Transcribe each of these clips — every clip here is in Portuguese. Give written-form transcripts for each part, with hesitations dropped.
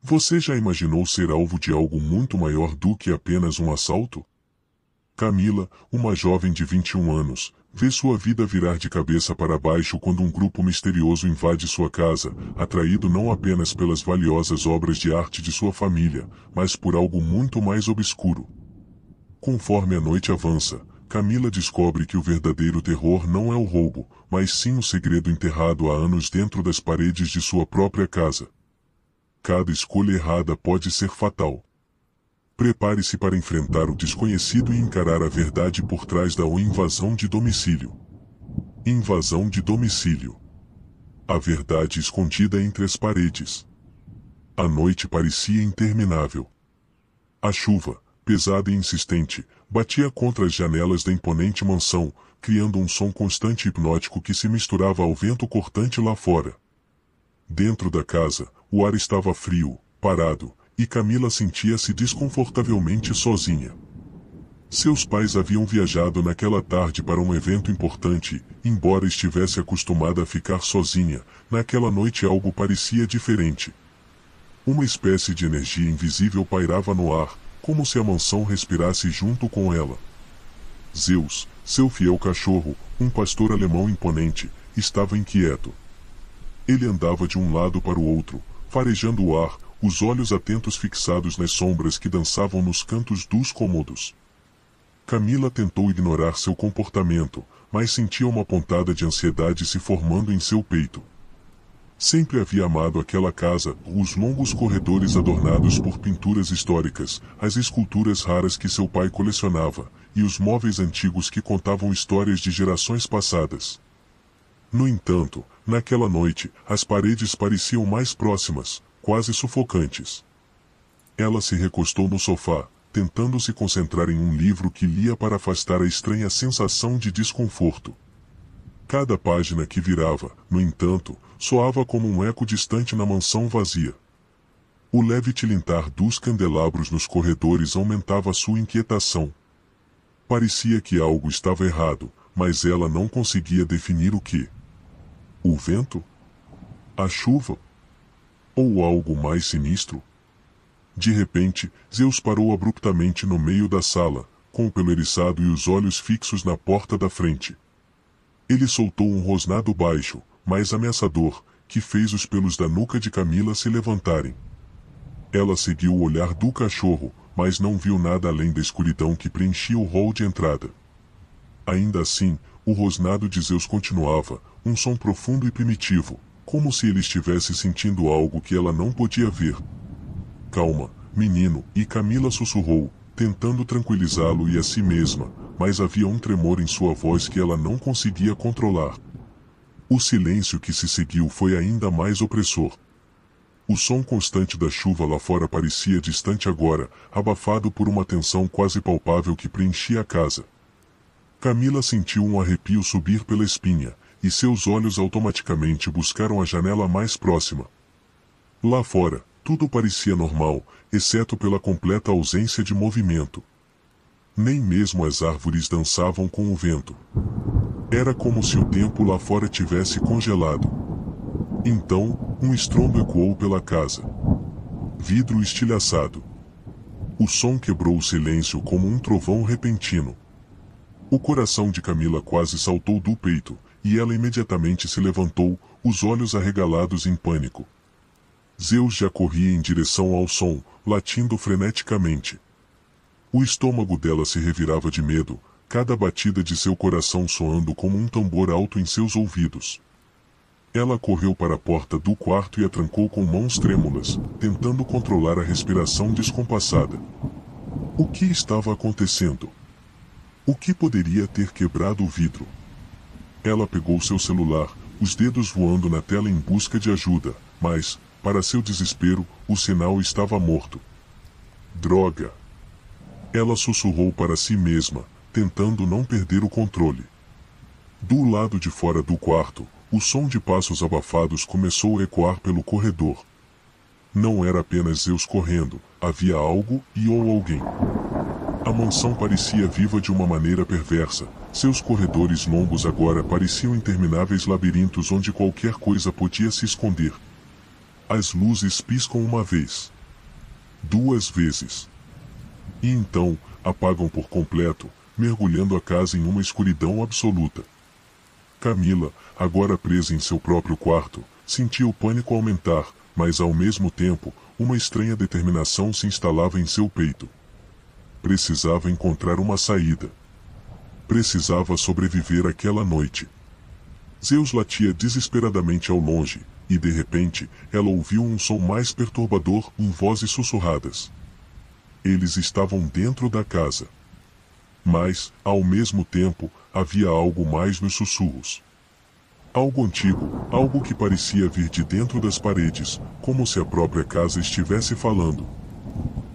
Você já imaginou ser alvo de algo muito maior do que apenas um assalto? Camila, uma jovem de 21 anos, vê sua vida virar de cabeça para baixo quando um grupo misterioso invade sua casa, atraído não apenas pelas valiosas obras de arte de sua família, mas por algo muito mais obscuro. Conforme a noite avança, Camila descobre que o verdadeiro terror não é o roubo, mas sim o segredo enterrado há anos dentro das paredes de sua própria casa. Cada escolha errada pode ser fatal. Prepare-se para enfrentar o desconhecido e encarar a verdade por trás da invasão de domicílio. Invasão de domicílio. A verdade escondida entre as paredes. A noite parecia interminável. A chuva, pesada e insistente, batia contra as janelas da imponente mansão, criando um som constante e hipnótico que se misturava ao vento cortante lá fora. Dentro da casa, o ar estava frio, parado, e Camila sentia-se desconfortavelmente sozinha. Seus pais haviam viajado naquela tarde para um evento importante, embora estivesse acostumada a ficar sozinha, naquela noite algo parecia diferente. Uma espécie de energia invisível pairava no ar, como se a mansão respirasse junto com ela. Zeus, seu fiel cachorro, um pastor alemão imponente, estava inquieto. Ele andava de um lado para o outro, farejando o ar, os olhos atentos fixados nas sombras que dançavam nos cantos dos cômodos. Camila tentou ignorar seu comportamento, mas sentia uma pontada de ansiedade se formando em seu peito. Sempre havia amado aquela casa, os longos corredores adornados por pinturas históricas, as esculturas raras que seu pai colecionava, e os móveis antigos que contavam histórias de gerações passadas. No entanto, naquela noite, as paredes pareciam mais próximas, quase sufocantes. Ela se recostou no sofá, tentando se concentrar em um livro que lia para afastar a estranha sensação de desconforto. Cada página que virava, no entanto, soava como um eco distante na mansão vazia. O leve tilintar dos candelabros nos corredores aumentava sua inquietação. Parecia que algo estava errado, mas ela não conseguia definir o que. O vento? A chuva? Ou algo mais sinistro? De repente, Zeus parou abruptamente no meio da sala, com o pelo eriçado e os olhos fixos na porta da frente. Ele soltou um rosnado baixo, mas ameaçador, que fez os pelos da nuca de Camila se levantarem. Ela seguiu o olhar do cachorro, mas não viu nada além da escuridão que preenchia o hall de entrada. Ainda assim, o rosnado de Zeus continuava, um som profundo e primitivo, como se ele estivesse sentindo algo que ela não podia ver. Calma, menino, e Camila sussurrou, tentando tranquilizá-lo e a si mesma, mas havia um tremor em sua voz que ela não conseguia controlar. O silêncio que se seguiu foi ainda mais opressor. O som constante da chuva lá fora parecia distante agora, abafado por uma tensão quase palpável que preenchia a casa. Camila sentiu um arrepio subir pela espinha, e seus olhos automaticamente buscaram a janela mais próxima. Lá fora, tudo parecia normal, exceto pela completa ausência de movimento. Nem mesmo as árvores dançavam com o vento. Era como se o tempo lá fora tivesse congelado. Então, um estrondo ecoou pela casa. Vidro estilhaçado. O som quebrou o silêncio como um trovão repentino. O coração de Camila quase saltou do peito, e ela imediatamente se levantou, os olhos arregalados em pânico. Zeus já corria em direção ao som, latindo freneticamente. O estômago dela se revirava de medo, cada batida de seu coração soando como um tambor alto em seus ouvidos. Ela correu para a porta do quarto e a trancou com mãos trêmulas, tentando controlar a respiração descompassada. O que estava acontecendo? O que poderia ter quebrado o vidro? Ela pegou seu celular, os dedos voando na tela em busca de ajuda, mas, para seu desespero, o sinal estava morto. Droga! Ela sussurrou para si mesma, tentando não perder o controle. Do lado de fora do quarto, o som de passos abafados começou a ecoar pelo corredor. Não era apenas Zeus correndo, havia algo ou alguém. A mansão parecia viva de uma maneira perversa, seus corredores longos agora pareciam intermináveis labirintos onde qualquer coisa podia se esconder. As luzes piscam uma vez. 2 vezes. E então, apagam por completo, mergulhando a casa em uma escuridão absoluta. Camila, agora presa em seu próprio quarto, sentia o pânico aumentar, mas ao mesmo tempo, uma estranha determinação se instalava em seu peito. Precisava encontrar uma saída. Precisava sobreviver àquela noite. Zeus latia desesperadamente ao longe, e de repente, ela ouviu um som mais perturbador em vozes sussurradas. Eles estavam dentro da casa. Mas, ao mesmo tempo, havia algo mais nos sussurros. Algo antigo, algo que parecia vir de dentro das paredes, como se a própria casa estivesse falando.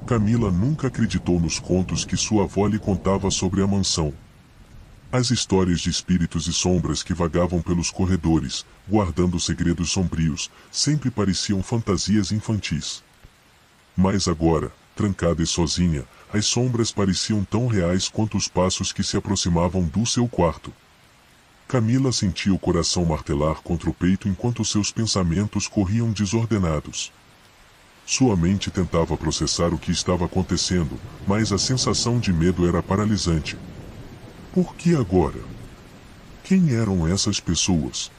Camila nunca acreditou nos contos que sua avó lhe contava sobre a mansão. As histórias de espíritos e sombras que vagavam pelos corredores, guardando segredos sombrios, sempre pareciam fantasias infantis. Mas agora, trancada e sozinha, as sombras pareciam tão reais quanto os passos que se aproximavam do seu quarto. Camila sentia o coração martelar contra o peito enquanto seus pensamentos corriam desordenados. Sua mente tentava processar o que estava acontecendo, mas a sensação de medo era paralisante. Por que agora? Quem eram essas pessoas?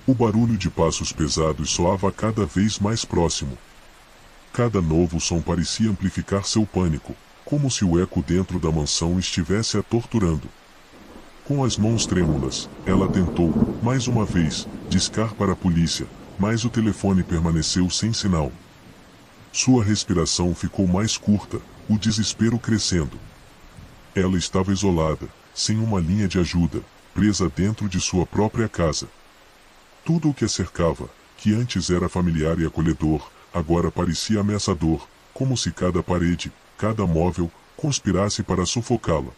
O barulho de passos pesados soava cada vez mais próximo. Cada novo som parecia amplificar seu pânico, como se o eco dentro da mansão estivesse a torturando. Com as mãos trêmulas, ela tentou, mais uma vez, discar para a polícia, mas o telefone permaneceu sem sinal. Sua respiração ficou mais curta, o desespero crescendo. Ela estava isolada, sem uma linha de ajuda, presa dentro de sua própria casa. Tudo o que a cercava, que antes era familiar e acolhedor, agora parecia ameaçador, como se cada parede, cada móvel, conspirasse para sufocá-la.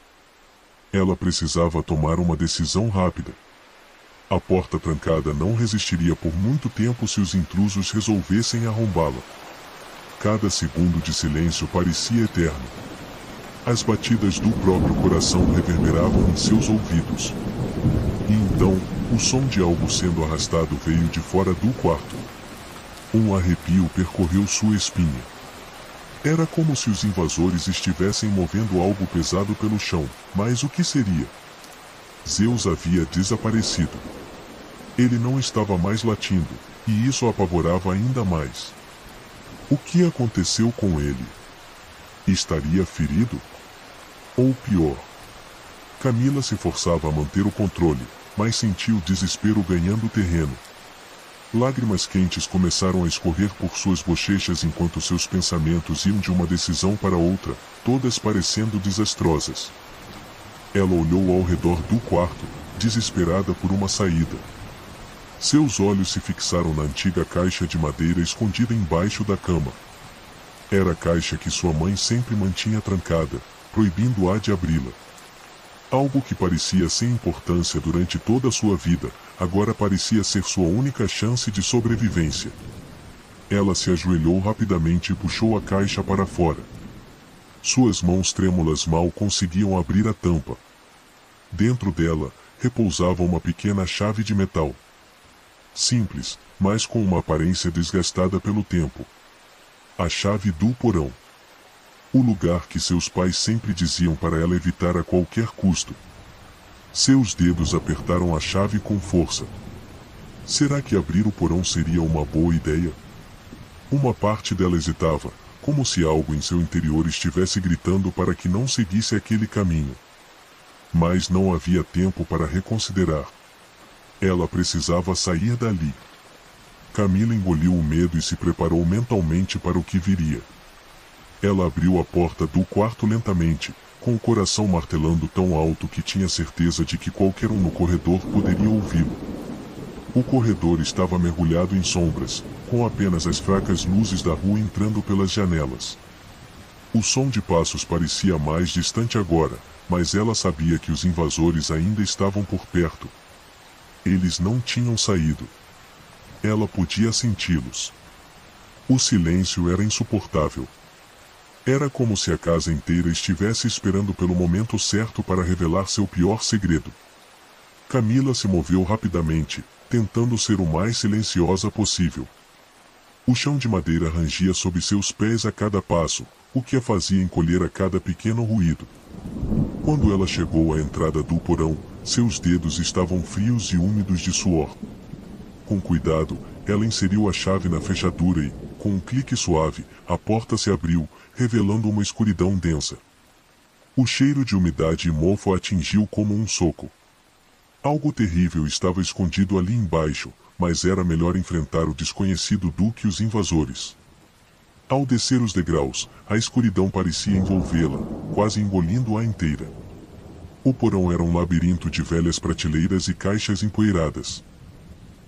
Ela precisava tomar uma decisão rápida. A porta trancada não resistiria por muito tempo se os intrusos resolvessem arrombá-la. Cada segundo de silêncio parecia eterno. As batidas do próprio coração reverberavam em seus ouvidos. E então, o som de algo sendo arrastado veio de fora do quarto. Um arrepio percorreu sua espinha. Era como se os invasores estivessem movendo algo pesado pelo chão, mas o que seria? Zeus havia desaparecido. Ele não estava mais latindo, e isso a apavorava ainda mais. O que aconteceu com ele? Estaria ferido? Ou pior? Camila se forçava a manter o controle, mas sentiu o desespero ganhando terreno. Lágrimas quentes começaram a escorrer por suas bochechas enquanto seus pensamentos iam de uma decisão para outra, todas parecendo desastrosas. Ela olhou ao redor do quarto, desesperada por uma saída. Seus olhos se fixaram na antiga caixa de madeira escondida embaixo da cama. Era a caixa que sua mãe sempre mantinha trancada, proibindo-a de abri-la. Algo que parecia sem importância durante toda a sua vida, agora parecia ser sua única chance de sobrevivência. Ela se ajoelhou rapidamente e puxou a caixa para fora. Suas mãos trêmulas mal conseguiam abrir a tampa. Dentro dela, repousava uma pequena chave de metal. Simples, mas com uma aparência desgastada pelo tempo. A chave do porão. O lugar que seus pais sempre diziam para ela evitar a qualquer custo. Seus dedos apertaram a chave com força. Será que abrir o porão seria uma boa ideia? Uma parte dela hesitava, como se algo em seu interior estivesse gritando para que não seguisse aquele caminho. Mas não havia tempo para reconsiderar. Ela precisava sair dali. Camila engoliu o medo e se preparou mentalmente para o que viria. Ela abriu a porta do quarto lentamente, com o coração martelando tão alto que tinha certeza de que qualquer um no corredor poderia ouvi-lo. O corredor estava mergulhado em sombras, com apenas as fracas luzes da rua entrando pelas janelas. O som de passos parecia mais distante agora, mas ela sabia que os invasores ainda estavam por perto. Eles não tinham saído. Ela podia senti-los. O silêncio era insuportável. Era como se a casa inteira estivesse esperando pelo momento certo para revelar seu pior segredo. Camila se moveu rapidamente, tentando ser o mais silenciosa possível. O chão de madeira rangia sob seus pés a cada passo, o que a fazia encolher a cada pequeno ruído. Quando ela chegou à entrada do porão, seus dedos estavam frios e úmidos de suor. Com cuidado, ela inseriu a chave na fechadura e, com um clique suave, a porta se abriu, revelando uma escuridão densa. O cheiro de umidade e mofo a atingiu como um soco. Algo terrível estava escondido ali embaixo, mas era melhor enfrentar o desconhecido do que os invasores. Ao descer os degraus, a escuridão parecia envolvê-la, quase engolindo-a inteira. O porão era um labirinto de velhas prateleiras e caixas empoeiradas.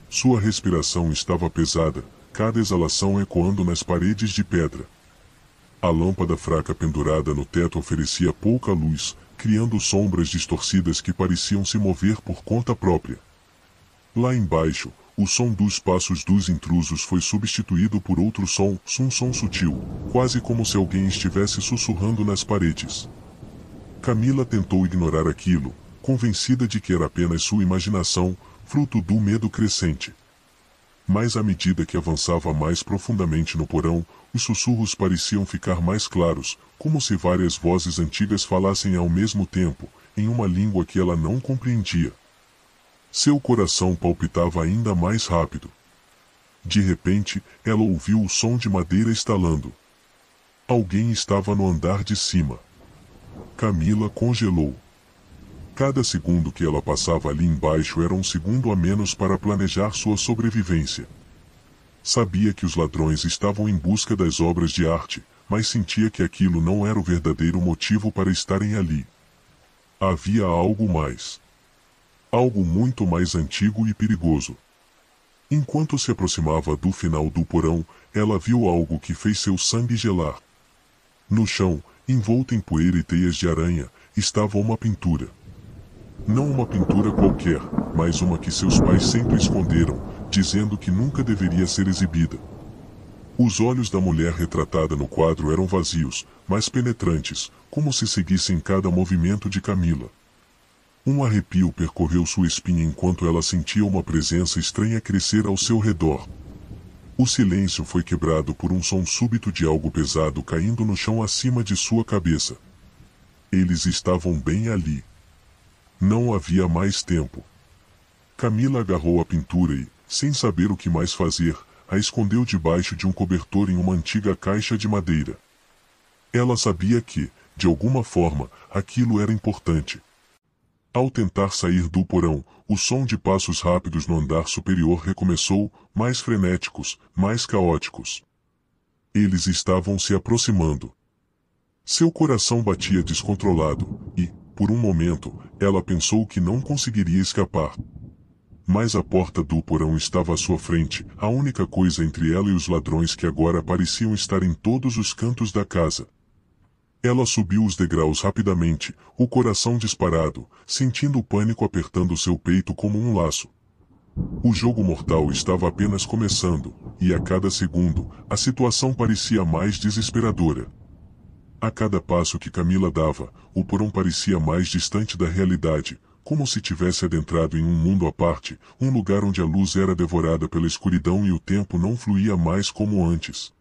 Sua respiração estava pesada, cada exalação ecoando nas paredes de pedra. A lâmpada fraca pendurada no teto oferecia pouca luz, criando sombras distorcidas que pareciam se mover por conta própria. Lá embaixo, o som dos passos dos intrusos foi substituído por outro som, um som sutil, quase como se alguém estivesse sussurrando nas paredes. Camila tentou ignorar aquilo, convencida de que era apenas sua imaginação, fruto do medo crescente. Mas à medida que avançava mais profundamente no porão, os sussurros pareciam ficar mais claros, como se várias vozes antigas falassem ao mesmo tempo, em uma língua que ela não compreendia. Seu coração palpitava ainda mais rápido. De repente, ela ouviu o som de madeira estalando. Alguém estava no andar de cima. Camila congelou. Cada segundo que ela passava ali embaixo era um segundo a menos para planejar sua sobrevivência. Sabia que os ladrões estavam em busca das obras de arte, mas sentia que aquilo não era o verdadeiro motivo para estarem ali. Havia algo mais. Algo muito mais antigo e perigoso. Enquanto se aproximava do final do porão, ela viu algo que fez seu sangue gelar. No chão, envolta em poeira e teias de aranha, estava uma pintura. Não uma pintura qualquer, mas uma que seus pais sempre esconderam, dizendo que nunca deveria ser exibida. Os olhos da mulher retratada no quadro eram vazios, mas penetrantes, como se seguissem cada movimento de Camila. Um arrepio percorreu sua espinha enquanto ela sentia uma presença estranha crescer ao seu redor. O silêncio foi quebrado por um som súbito de algo pesado caindo no chão acima de sua cabeça. Eles estavam bem ali. Não havia mais tempo. Camila agarrou a pintura e, sem saber o que mais fazer, a escondeu debaixo de um cobertor em uma antiga caixa de madeira. Ela sabia que, de alguma forma, aquilo era importante. Ao tentar sair do porão, o som de passos rápidos no andar superior recomeçou, mais frenéticos, mais caóticos. Eles estavam se aproximando. Seu coração batia descontrolado, e, por um momento, ela pensou que não conseguiria escapar. Mas a porta do porão estava à sua frente, a única coisa entre ela e os ladrões que agora pareciam estar em todos os cantos da casa. Ela subiu os degraus rapidamente, o coração disparado, sentindo o pânico apertando seu peito como um laço. O jogo mortal estava apenas começando, e a cada segundo, a situação parecia mais desesperadora. A cada passo que Camila dava, o porão parecia mais distante da realidade, como se tivesse adentrado em um mundo à parte, um lugar onde a luz era devorada pela escuridão e o tempo não fluía mais como antes.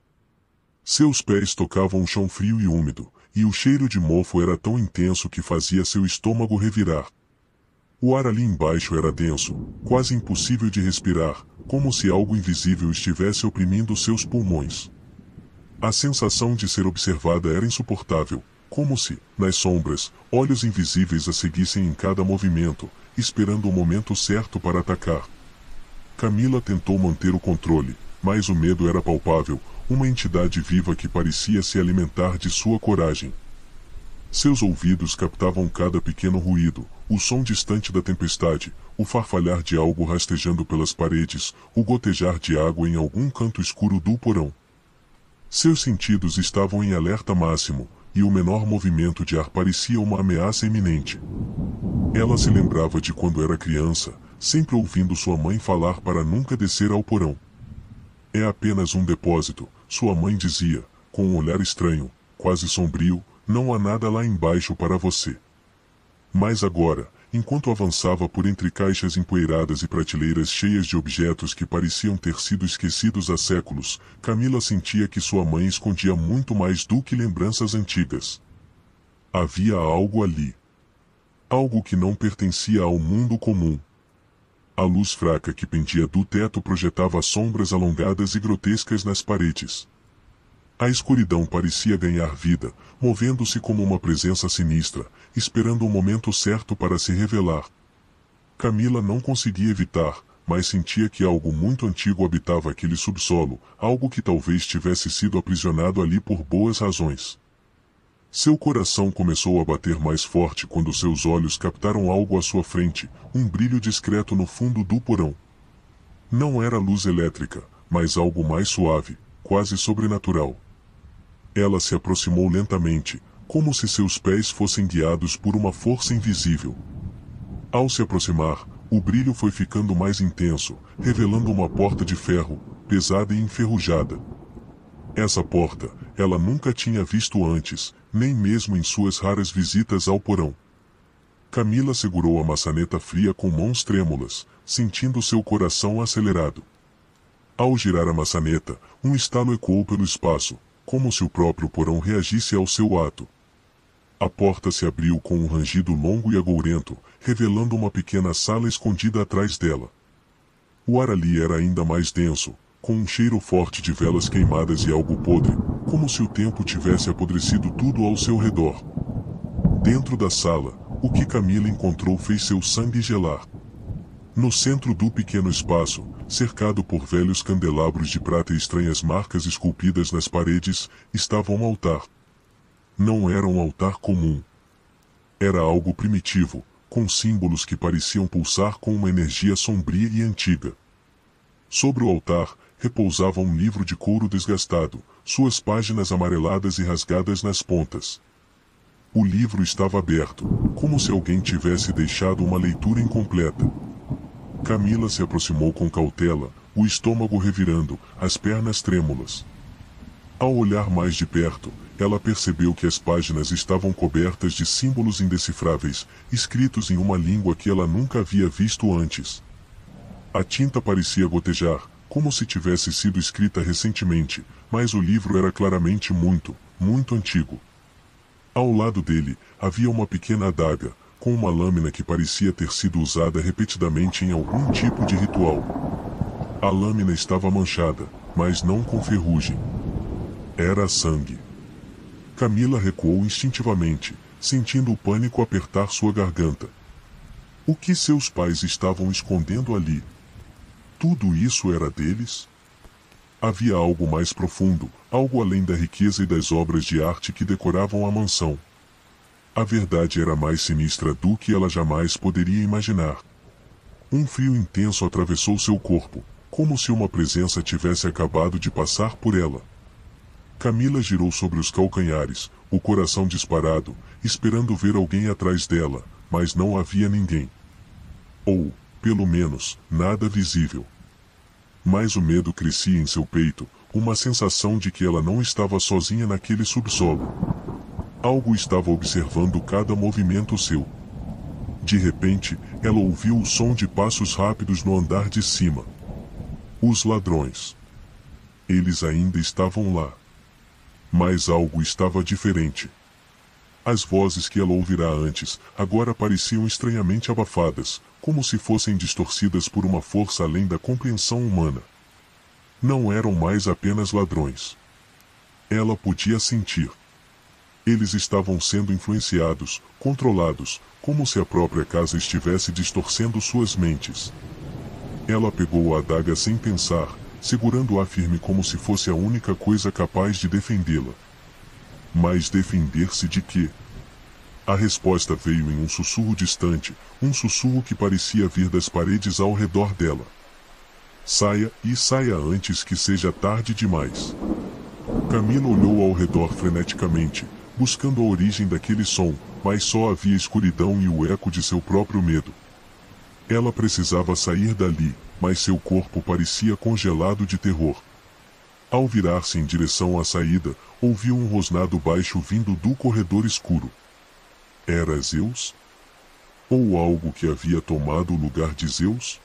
Seus pés tocavam o chão frio e úmido, e o cheiro de mofo era tão intenso que fazia seu estômago revirar. O ar ali embaixo era denso, quase impossível de respirar, como se algo invisível estivesse oprimindo seus pulmões. A sensação de ser observada era insuportável, como se, nas sombras, olhos invisíveis a seguissem em cada movimento, esperando o momento certo para atacar. Camila tentou manter o controle, mas o medo era palpável, uma entidade viva que parecia se alimentar de sua coragem. Seus ouvidos captavam cada pequeno ruído, o som distante da tempestade, o farfalhar de algo rastejando pelas paredes, o gotejar de água em algum canto escuro do porão. Seus sentidos estavam em alerta máximo, e o menor movimento de ar parecia uma ameaça iminente. Ela se lembrava de quando era criança, sempre ouvindo sua mãe falar para nunca descer ao porão. É apenas um depósito, sua mãe dizia, com um olhar estranho, quase sombrio, não há nada lá embaixo para você. Mas agora, Enquanto avançava por entre caixas empoeiradas e prateleiras cheias de objetos que pareciam ter sido esquecidos há séculos, Camila sentia que sua mãe escondia muito mais do que lembranças antigas. Havia algo ali. Algo que não pertencia ao mundo comum. A luz fraca que pendia do teto projetava sombras alongadas e grotescas nas paredes. A escuridão parecia ganhar vida, movendo-se como uma presença sinistra, esperando o momento certo para se revelar. Camila não conseguia evitar, mas sentia que algo muito antigo habitava aquele subsolo, algo que talvez tivesse sido aprisionado ali por boas razões. Seu coração começou a bater mais forte quando seus olhos captaram algo à sua frente, um brilho discreto no fundo do porão. Não era luz elétrica, mas algo mais suave, quase sobrenatural. Ela se aproximou lentamente, como se seus pés fossem guiados por uma força invisível. Ao se aproximar, o brilho foi ficando mais intenso, revelando uma porta de ferro, pesada e enferrujada. Essa porta, ela nunca tinha visto antes, nem mesmo em suas raras visitas ao porão. Camila segurou a maçaneta fria com mãos trêmulas, sentindo seu coração acelerado. Ao girar a maçaneta, um estalo ecoou pelo espaço, como se o próprio porão reagisse ao seu ato. A porta se abriu com um rangido longo e agourento, revelando uma pequena sala escondida atrás dela. O ar ali era ainda mais denso, com um cheiro forte de velas queimadas e algo podre, como se o tempo tivesse apodrecido tudo ao seu redor. Dentro da sala, o que Camila encontrou fez seu sangue gelar. No centro do pequeno espaço, cercado por velhos candelabros de prata e estranhas marcas esculpidas nas paredes, estava um altar. Não era um altar comum. Era algo primitivo, com símbolos que pareciam pulsar com uma energia sombria e antiga. Sobre o altar, repousava um livro de couro desgastado, suas páginas amareladas e rasgadas nas pontas. O livro estava aberto, como se alguém tivesse deixado uma leitura incompleta. Camila se aproximou com cautela, o estômago revirando, as pernas trêmulas. Ao olhar mais de perto, ela percebeu que as páginas estavam cobertas de símbolos indecifráveis, escritos em uma língua que ela nunca havia visto antes. A tinta parecia gotejar, como se tivesse sido escrita recentemente, mas o livro era claramente muito, muito antigo. Ao lado dele, havia uma pequena adaga, com uma lâmina que parecia ter sido usada repetidamente em algum tipo de ritual. A lâmina estava manchada, mas não com ferrugem. Era sangue. Camila recuou instintivamente, sentindo o pânico apertar sua garganta. O que seus pais estavam escondendo ali? Tudo isso era deles? Havia algo mais profundo, algo além da riqueza e das obras de arte que decoravam a mansão. A verdade era mais sinistra do que ela jamais poderia imaginar. Um frio intenso atravessou seu corpo, como se uma presença tivesse acabado de passar por ela. Camila girou sobre os calcanhares, o coração disparado, esperando ver alguém atrás dela, mas não havia ninguém. Ou, pelo menos, nada visível. Mas o medo crescia em seu peito, uma sensação de que ela não estava sozinha naquele subsolo. Algo estava observando cada movimento seu. De repente, ela ouviu o som de passos rápidos no andar de cima. Os ladrões. Eles ainda estavam lá. Mas algo estava diferente. As vozes que ela ouvira antes, agora pareciam estranhamente abafadas, como se fossem distorcidas por uma força além da compreensão humana. Não eram mais apenas ladrões. Ela podia sentir. Eles estavam sendo influenciados, controlados, como se a própria casa estivesse distorcendo suas mentes. Ela pegou a adaga sem pensar, segurando-a firme como se fosse a única coisa capaz de defendê-la. Mas defender-se de quê? A resposta veio em um sussurro distante, um sussurro que parecia vir das paredes ao redor dela. Saia, e saia antes que seja tarde demais. Camila olhou ao redor freneticamente, buscando a origem daquele som, mas só havia escuridão e o eco de seu próprio medo. Ela precisava sair dali, mas seu corpo parecia congelado de terror. Ao virar-se em direção à saída, ouviu um rosnado baixo vindo do corredor escuro. Era Zeus? Ou algo que havia tomado o lugar de Zeus?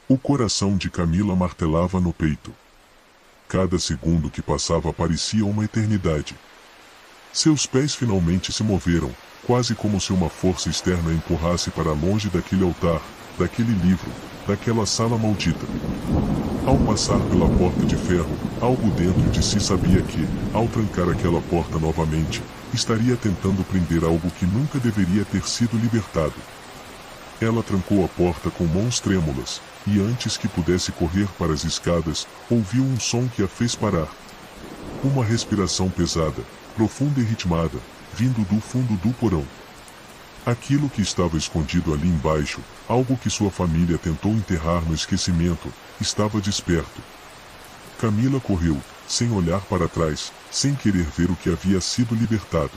O coração de Camila martelava no peito. Cada segundo que passava parecia uma eternidade. Seus pés finalmente se moveram, quase como se uma força externa a empurrasse para longe daquele altar, daquele livro, daquela sala maldita. Ao passar pela porta de ferro, algo dentro de si sabia que, ao trancar aquela porta novamente, estaria tentando prender algo que nunca deveria ter sido libertado. Ela trancou a porta com mãos trêmulas, e antes que pudesse correr para as escadas, ouviu um som que a fez parar. Uma respiração pesada, profunda e ritmada, vindo do fundo do porão. Aquilo que estava escondido ali embaixo, algo que sua família tentou enterrar no esquecimento, estava desperto. Camila correu, sem olhar para trás, sem querer ver o que havia sido libertado.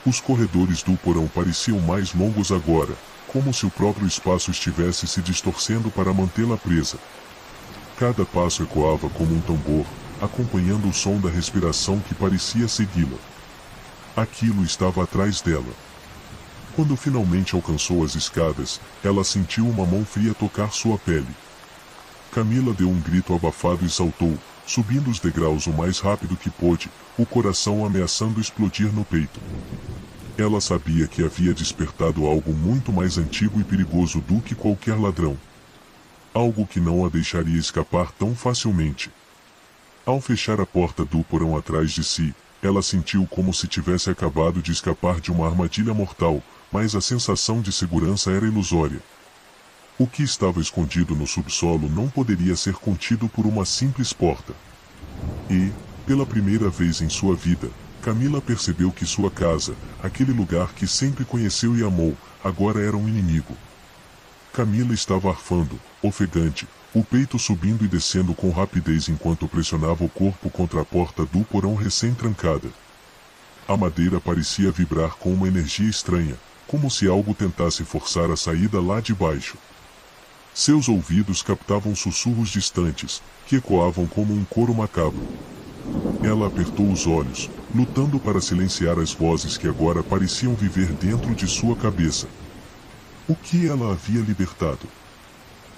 Os corredores do porão pareciam mais longos agora, como se o próprio espaço estivesse se distorcendo para mantê-la presa. Cada passo ecoava como um tambor, acompanhando o som da respiração que parecia segui-la. Aquilo estava atrás dela. Quando finalmente alcançou as escadas, ela sentiu uma mão fria tocar sua pele. Camila deu um grito abafado e saltou, subindo os degraus o mais rápido que pôde, o coração ameaçando explodir no peito. Ela sabia que havia despertado algo muito mais antigo e perigoso do que qualquer ladrão. Algo que não a deixaria escapar tão facilmente. Ao fechar a porta do porão atrás de si, ela sentiu como se tivesse acabado de escapar de uma armadilha mortal, mas a sensação de segurança era ilusória. O que estava escondido no subsolo não poderia ser contido por uma simples porta. E, pela primeira vez em sua vida, Camila percebeu que sua casa, aquele lugar que sempre conheceu e amou, agora era um inimigo. Camila estava arfando, ofegante, o peito subindo e descendo com rapidez enquanto pressionava o corpo contra a porta do porão recém-trancada. A madeira parecia vibrar com uma energia estranha, como se algo tentasse forçar a saída lá de baixo. Seus ouvidos captavam sussurros distantes, que ecoavam como um coro macabro. Ela apertou os olhos, lutando para silenciar as vozes que agora pareciam viver dentro de sua cabeça. O que ela havia libertado?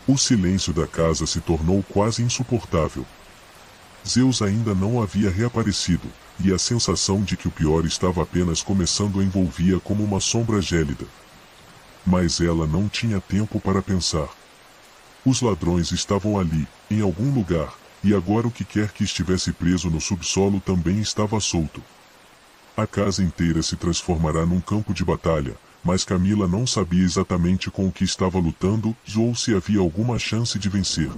O silêncio da casa se tornou quase insuportável. Zeus ainda não havia reaparecido, e a sensação de que o pior estava apenas começando a envolvia como uma sombra gélida. Mas ela não tinha tempo para pensar. Os ladrões estavam ali, em algum lugar, e agora o que quer que estivesse preso no subsolo também estava solto. A casa inteira se transformará num campo de batalha, mas Camila não sabia exatamente com o que estava lutando ou se havia alguma chance de vencer.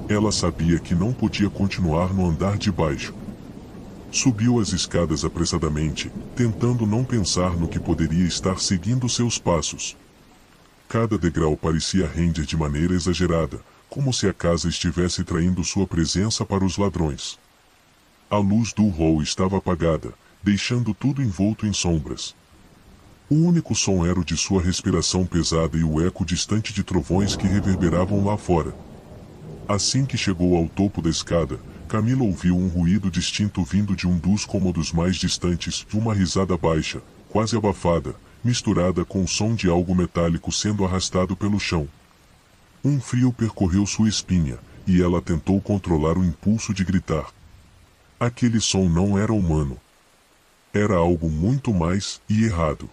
Ela sabia que não podia continuar no andar de baixo. Subiu as escadas apressadamente, tentando não pensar no que poderia estar seguindo seus passos. Cada degrau parecia render de maneira exagerada, como se a casa estivesse traindo sua presença para os ladrões. A luz do hall estava apagada, deixando tudo envolto em sombras. O único som era o de sua respiração pesada e o eco distante de trovões que reverberavam lá fora. Assim que chegou ao topo da escada, Camila ouviu um ruído distinto vindo de um dos cômodos mais distantes, uma risada baixa, quase abafada, misturada com o som de algo metálico sendo arrastado pelo chão. Um frio percorreu sua espinha, e ela tentou controlar o impulso de gritar. Aquele som não era humano. Era algo muito mais e errado.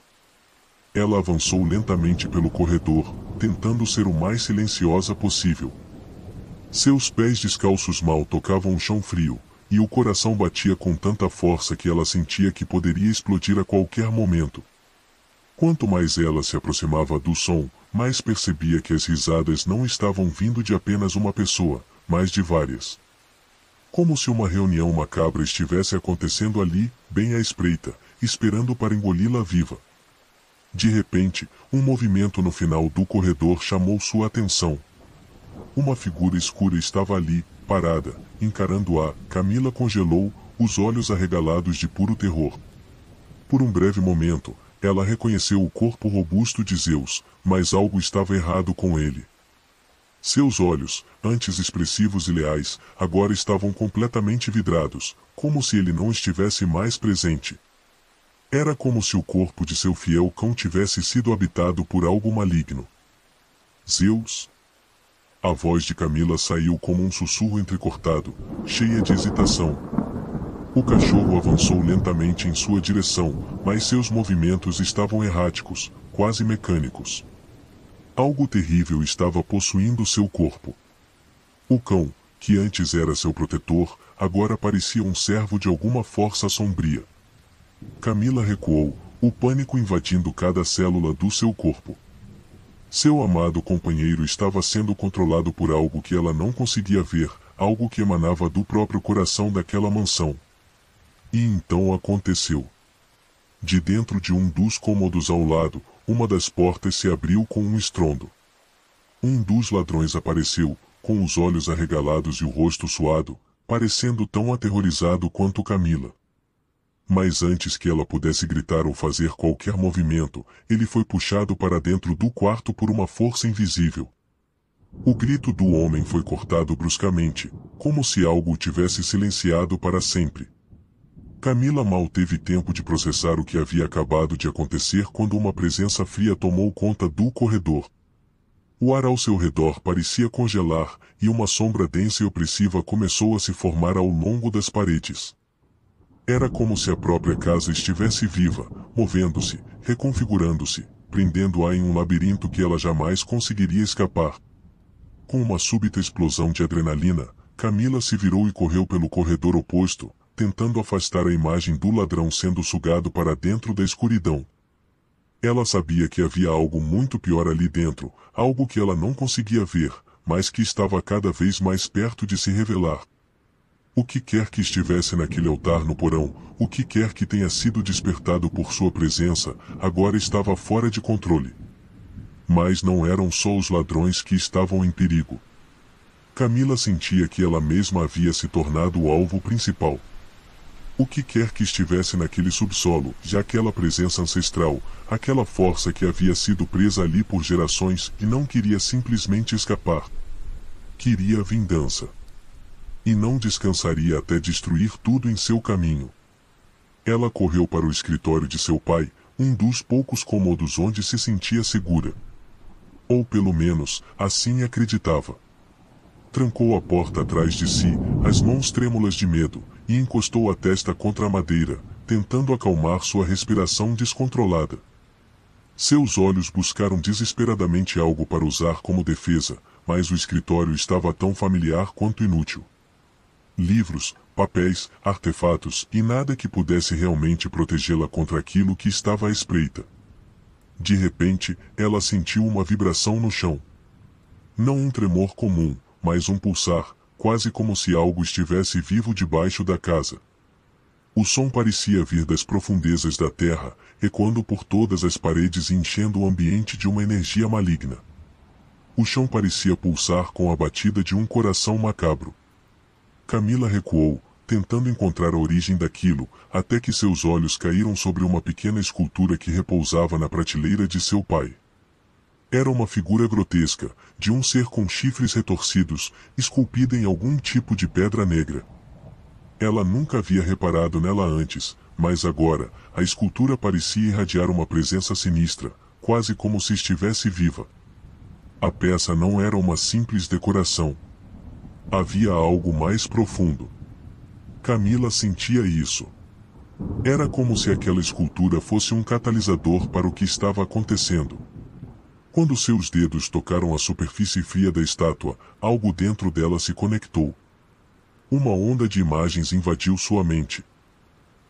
Ela avançou lentamente pelo corredor, tentando ser o mais silenciosa possível. Seus pés descalços mal tocavam o chão frio, e o coração batia com tanta força que ela sentia que poderia explodir a qualquer momento. Quanto mais ela se aproximava do som, mais percebia que as risadas não estavam vindo de apenas uma pessoa, mas de várias. Como se uma reunião macabra estivesse acontecendo ali, bem à espreita, esperando para engoli-la viva. De repente, um movimento no final do corredor chamou sua atenção. Uma figura escura estava ali, parada, encarando-a. Camila congelou, os olhos arregalados de puro terror. Por um breve momento, ela reconheceu o corpo robusto de Zeus, mas algo estava errado com ele. Seus olhos, antes expressivos e leais, agora estavam completamente vidrados, como se ele não estivesse mais presente. Era como se o corpo de seu fiel cão tivesse sido habitado por algo maligno. Zeus? A voz de Camila saiu como um sussurro entrecortado, cheia de hesitação. O cachorro avançou lentamente em sua direção, mas seus movimentos estavam erráticos, quase mecânicos. Algo terrível estava possuindo seu corpo. O cão, que antes era seu protetor, agora parecia um servo de alguma força sombria. Camila recuou, o pânico invadindo cada célula do seu corpo. Seu amado companheiro estava sendo controlado por algo que ela não conseguia ver, algo que emanava do próprio coração daquela mansão. E então aconteceu. De dentro de um dos cômodos ao lado, uma das portas se abriu com um estrondo. Um dos ladrões apareceu, com os olhos arregalados e o rosto suado, parecendo tão aterrorizado quanto Camila. Mas antes que ela pudesse gritar ou fazer qualquer movimento, ele foi puxado para dentro do quarto por uma força invisível. O grito do homem foi cortado bruscamente, como se algo o tivesse silenciado para sempre. Camila mal teve tempo de processar o que havia acabado de acontecer quando uma presença fria tomou conta do corredor. O ar ao seu redor parecia congelar, e uma sombra densa e opressiva começou a se formar ao longo das paredes. Era como se a própria casa estivesse viva, movendo-se, reconfigurando-se, prendendo-a em um labirinto que ela jamais conseguiria escapar. Com uma súbita explosão de adrenalina, Camila se virou e correu pelo corredor oposto, tentando afastar a imagem do ladrão sendo sugado para dentro da escuridão. Ela sabia que havia algo muito pior ali dentro, algo que ela não conseguia ver, mas que estava cada vez mais perto de se revelar. O que quer que estivesse naquele altar no porão, o que quer que tenha sido despertado por sua presença, agora estava fora de controle. Mas não eram só os ladrões que estavam em perigo. Camila sentia que ela mesma havia se tornado o alvo principal. O que quer que estivesse naquele subsolo, já aquela presença ancestral, aquela força que havia sido presa ali por gerações e não queria simplesmente escapar. Queria vingança. E não descansaria até destruir tudo em seu caminho. Ela correu para o escritório de seu pai, um dos poucos cômodos onde se sentia segura. Ou pelo menos, assim acreditava. Trancou a porta atrás de si, as mãos trêmulas de medo, e encostou a testa contra a madeira, tentando acalmar sua respiração descontrolada. Seus olhos buscaram desesperadamente algo para usar como defesa, mas o escritório estava tão familiar quanto inútil. Livros, papéis, artefatos e nada que pudesse realmente protegê-la contra aquilo que estava à espreita. De repente, ela sentiu uma vibração no chão. Não um tremor comum, mas um pulsar, quase como se algo estivesse vivo debaixo da casa. O som parecia vir das profundezas da terra, ecoando por todas as paredes e enchendo o ambiente de uma energia maligna. O chão parecia pulsar com a batida de um coração macabro. Camila recuou, tentando encontrar a origem daquilo, até que seus olhos caíram sobre uma pequena escultura que repousava na prateleira de seu pai. Era uma figura grotesca, de um ser com chifres retorcidos, esculpida em algum tipo de pedra negra. Ela nunca havia reparado nela antes, mas agora, a escultura parecia irradiar uma presença sinistra, quase como se estivesse viva. A peça não era uma simples decoração. Havia algo mais profundo. Camila sentia isso. Era como se aquela escultura fosse um catalisador para o que estava acontecendo. Quando seus dedos tocaram a superfície fria da estátua, algo dentro dela se conectou. Uma onda de imagens invadiu sua mente.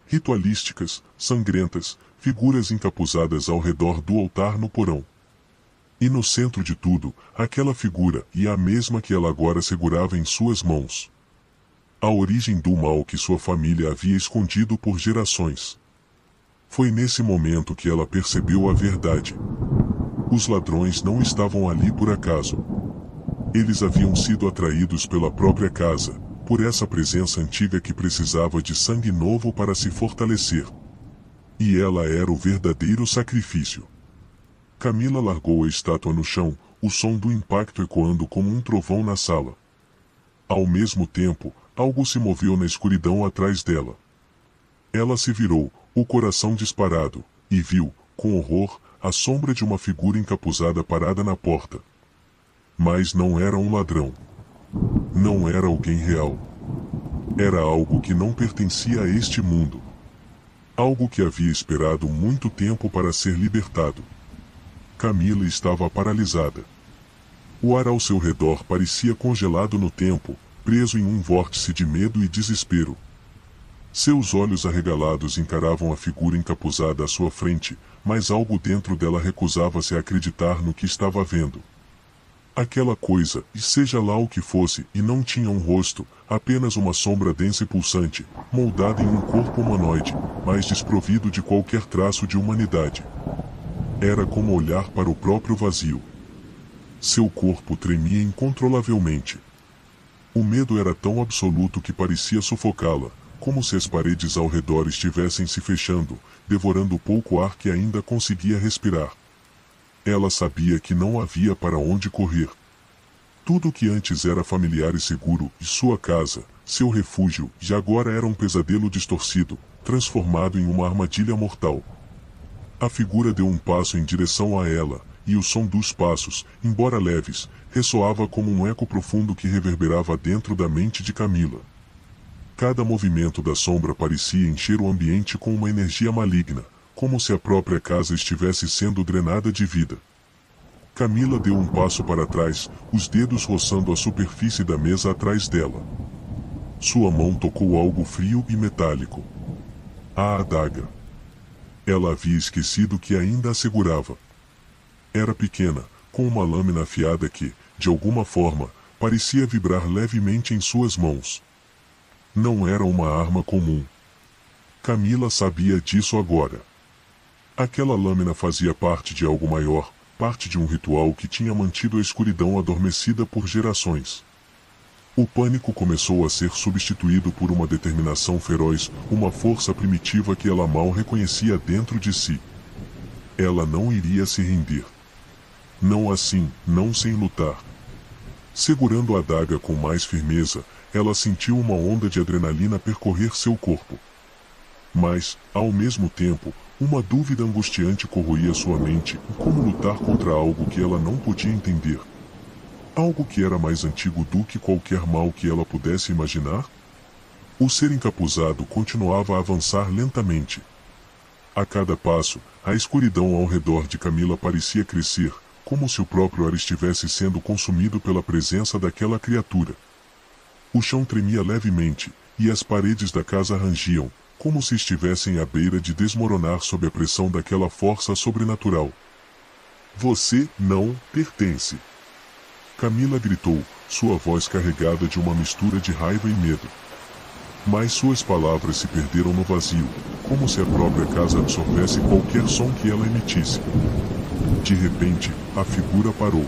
Ritualísticas, sangrentas, figuras encapuzadas ao redor do altar no porão. E no centro de tudo, aquela figura, e a mesma que ela agora segurava em suas mãos. A origem do mal que sua família havia escondido por gerações. Foi nesse momento que ela percebeu a verdade. Os ladrões não estavam ali por acaso. Eles haviam sido atraídos pela própria casa, por essa presença antiga que precisava de sangue novo para se fortalecer. E ela era o verdadeiro sacrifício. Camila largou a estátua no chão, o som do impacto ecoando como um trovão na sala. Ao mesmo tempo, algo se moveu na escuridão atrás dela. Ela se virou, o coração disparado, e viu, com horror, a sombra de uma figura encapuzada parada na porta. Mas não era um ladrão. Não era alguém real. Era algo que não pertencia a este mundo. Algo que havia esperado muito tempo para ser libertado. Camila estava paralisada. O ar ao seu redor parecia congelado no tempo, preso em um vórtice de medo e desespero. Seus olhos arregalados encaravam a figura encapuzada à sua frente, mas algo dentro dela recusava-se a acreditar no que estava vendo. Aquela coisa, e seja lá o que fosse, e não tinha um rosto, apenas uma sombra densa e pulsante, moldada em um corpo humanoide, mas desprovido de qualquer traço de humanidade. Era como olhar para o próprio vazio. Seu corpo tremia incontrolavelmente. O medo era tão absoluto que parecia sufocá-la, como se as paredes ao redor estivessem se fechando, devorando o pouco ar que ainda conseguia respirar. Ela sabia que não havia para onde correr. Tudo o que antes era familiar e seguro, e sua casa, seu refúgio, já agora era um pesadelo distorcido, transformado em uma armadilha mortal. A figura deu um passo em direção a ela, e o som dos passos, embora leves, ressoava como um eco profundo que reverberava dentro da mente de Camila. Cada movimento da sombra parecia encher o ambiente com uma energia maligna, como se a própria casa estivesse sendo drenada de vida. Camila deu um passo para trás, os dedos roçando a superfície da mesa atrás dela. Sua mão tocou algo frio e metálico. A adaga. Ela havia esquecido que ainda a segurava. Era pequena, com uma lâmina afiada que, de alguma forma, parecia vibrar levemente em suas mãos. Não era uma arma comum. Camila sabia disso agora. Aquela lâmina fazia parte de algo maior, parte de um ritual que tinha mantido a escuridão adormecida por gerações. O pânico começou a ser substituído por uma determinação feroz, uma força primitiva que ela mal reconhecia dentro de si. Ela não iria se render. Não assim, não sem lutar. Segurando a adaga com mais firmeza, ela sentiu uma onda de adrenalina percorrer seu corpo. Mas, ao mesmo tempo, uma dúvida angustiante corroía sua mente, como lutar contra algo que ela não podia entender. Algo que era mais antigo do que qualquer mal que ela pudesse imaginar? O ser encapuzado continuava a avançar lentamente. A cada passo, a escuridão ao redor de Camila parecia crescer, como se o próprio ar estivesse sendo consumido pela presença daquela criatura. O chão tremia levemente, e as paredes da casa rangiam, como se estivessem à beira de desmoronar sob a pressão daquela força sobrenatural. Você não pertence. Camila gritou, sua voz carregada de uma mistura de raiva e medo. Mas suas palavras se perderam no vazio, como se a própria casa absorvesse qualquer som que ela emitisse. De repente, a figura parou.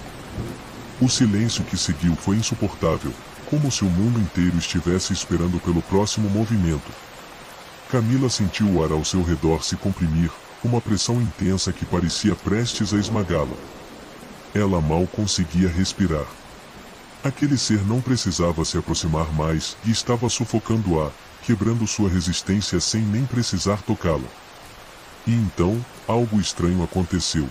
O silêncio que seguiu foi insuportável, como se o mundo inteiro estivesse esperando pelo próximo movimento. Camila sentiu o ar ao seu redor se comprimir, uma pressão intensa que parecia prestes a esmagá-la. Ela mal conseguia respirar. Aquele ser não precisava se aproximar mais e estava sufocando o ar, quebrando sua resistência sem nem precisar tocá-la. E então, algo estranho aconteceu.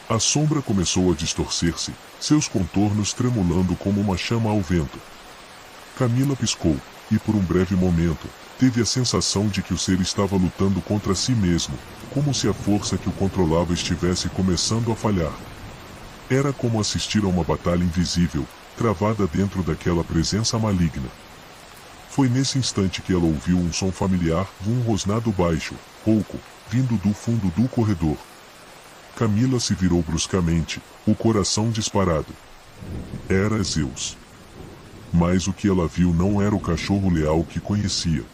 A sombra começou a distorcer-se, seus contornos tremulando como uma chama ao vento. Camila piscou, e por um breve momento, teve a sensação de que o ser estava lutando contra si mesmo, como se a força que o controlava estivesse começando a falhar. Era como assistir a uma batalha invisível, travada dentro daquela presença maligna. Foi nesse instante que ela ouviu um som familiar, um rosnado baixo, rouco, vindo do fundo do corredor. Camila se virou bruscamente, o coração disparado. Era Zeus. Mas o que ela viu não era o cachorro leal que conhecia.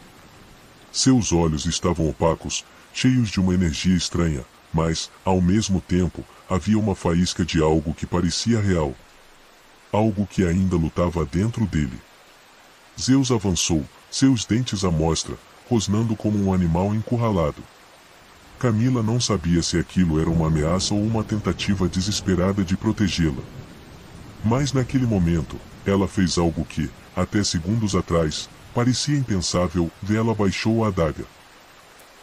Seus olhos estavam opacos, cheios de uma energia estranha, mas, ao mesmo tempo, havia uma faísca de algo que parecia real. Algo que ainda lutava dentro dele. Zeus avançou, seus dentes à mostra, rosnando como um animal encurralado. Camila não sabia se aquilo era uma ameaça ou uma tentativa desesperada de protegê-la. Mas naquele momento, ela fez algo que, até segundos atrás, parecia impensável, e ela baixou a adaga.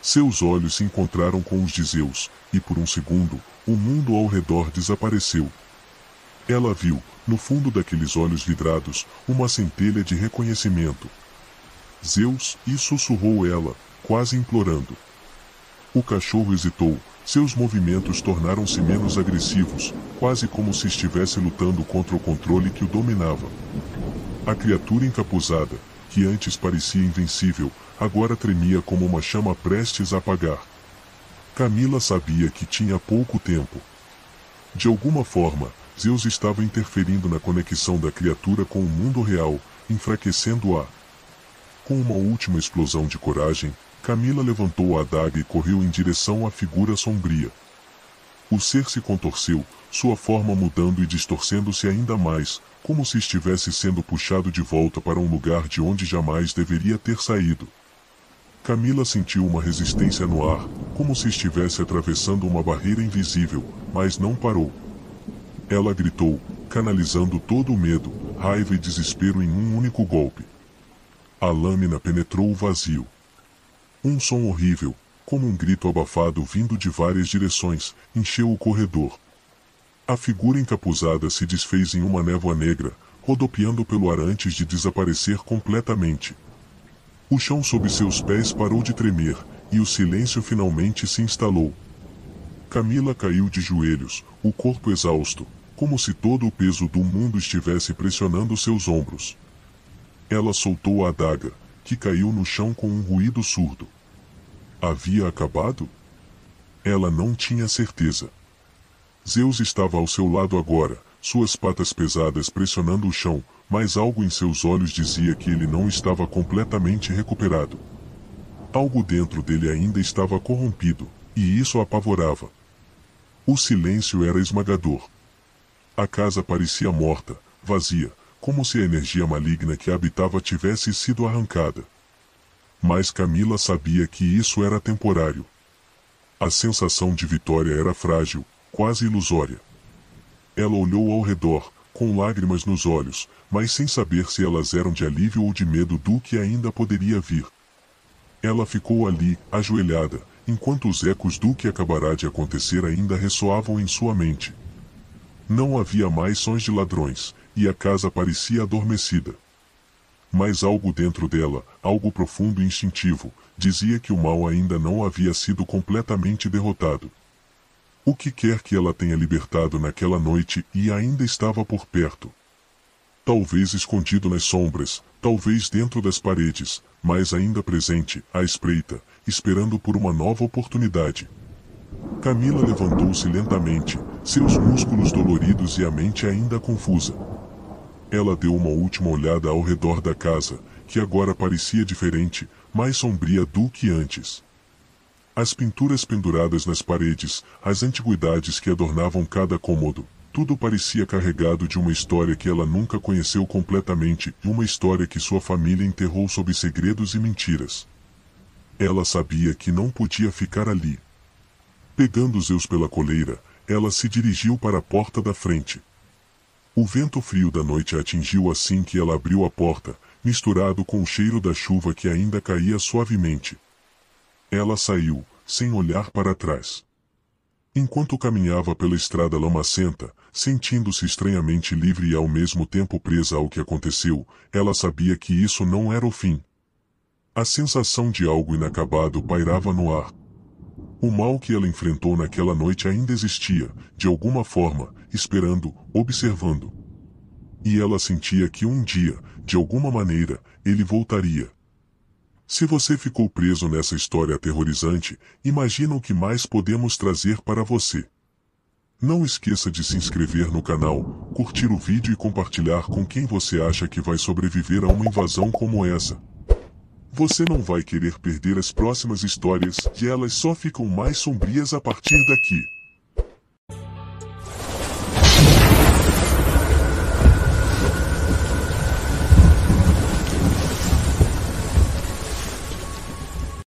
Seus olhos se encontraram com os de Zeus, e por um segundo, o mundo ao redor desapareceu. Ela viu, no fundo daqueles olhos vidrados, uma centelha de reconhecimento. Zeus, e sussurrou ela, quase implorando. O cachorro hesitou, seus movimentos tornaram-se menos agressivos, quase como se estivesse lutando contra o controle que o dominava. A criatura encapuzada, que antes parecia invencível, agora tremia como uma chama prestes a apagar. Camila sabia que tinha pouco tempo. De alguma forma, Zeus estava interferindo na conexão da criatura com o mundo real, enfraquecendo-a. Com uma última explosão de coragem, Camila levantou a adaga e correu em direção à figura sombria. O ser se contorceu, sua forma mudando e distorcendo-se ainda mais, como se estivesse sendo puxado de volta para um lugar de onde jamais deveria ter saído. Camila sentiu uma resistência no ar, como se estivesse atravessando uma barreira invisível, mas não parou. Ela gritou, canalizando todo o medo, raiva e desespero em um único golpe. A lâmina penetrou o vazio. Um som horrível, como um grito abafado vindo de várias direções, encheu o corredor. A figura encapuzada se desfez em uma névoa negra, rodopiando pelo ar antes de desaparecer completamente. O chão sob seus pés parou de tremer, e o silêncio finalmente se instalou. Camila caiu de joelhos, o corpo exausto, como se todo o peso do mundo estivesse pressionando seus ombros. Ela soltou a adaga, que caiu no chão com um ruído surdo. Havia acabado? Ela não tinha certeza. Zeus estava ao seu lado agora, suas patas pesadas pressionando o chão, mas algo em seus olhos dizia que ele não estava completamente recuperado. Algo dentro dele ainda estava corrompido, e isso a apavorava. O silêncio era esmagador. A casa parecia morta, vazia, como se a energia maligna que a habitava tivesse sido arrancada. Mas Camila sabia que isso era temporário. A sensação de vitória era frágil, quase ilusória. Ela olhou ao redor, com lágrimas nos olhos, mas sem saber se elas eram de alívio ou de medo do que ainda poderia vir. Ela ficou ali, ajoelhada, enquanto os ecos do que acabará de acontecer ainda ressoavam em sua mente. Não havia mais sons de ladrões, e a casa parecia adormecida. Mas algo dentro dela, algo profundo e instintivo, dizia que o mal ainda não havia sido completamente derrotado. O que quer que ela tenha libertado naquela noite e ainda estava por perto. Talvez escondido nas sombras, talvez dentro das paredes, mas ainda presente, à espreita, esperando por uma nova oportunidade. Camila levantou-se lentamente, seus músculos doloridos e a mente ainda confusa. Ela deu uma última olhada ao redor da casa, que agora parecia diferente, mais sombria do que antes. As pinturas penduradas nas paredes, as antiguidades que adornavam cada cômodo, tudo parecia carregado de uma história que ela nunca conheceu completamente e uma história que sua família enterrou sob segredos e mentiras. Ela sabia que não podia ficar ali. Pegando Zeus pela coleira, ela se dirigiu para a porta da frente. O vento frio da noite a atingiu assim que ela abriu a porta, misturado com o cheiro da chuva que ainda caía suavemente. Ela saiu, sem olhar para trás. Enquanto caminhava pela estrada lamacenta, sentindo-se estranhamente livre e ao mesmo tempo presa ao que aconteceu, ela sabia que isso não era o fim. A sensação de algo inacabado pairava no ar. O mal que ela enfrentou naquela noite ainda existia, de alguma forma, esperando, observando. E ela sentia que um dia, de alguma maneira, ele voltaria. Se você ficou preso nessa história aterrorizante, imagina o que mais podemos trazer para você. Não esqueça de se inscrever no canal, curtir o vídeo e compartilhar com quem você acha que vai sobreviver a uma invasão como essa. Você não vai querer perder as próximas histórias, e elas só ficam mais sombrias a partir daqui.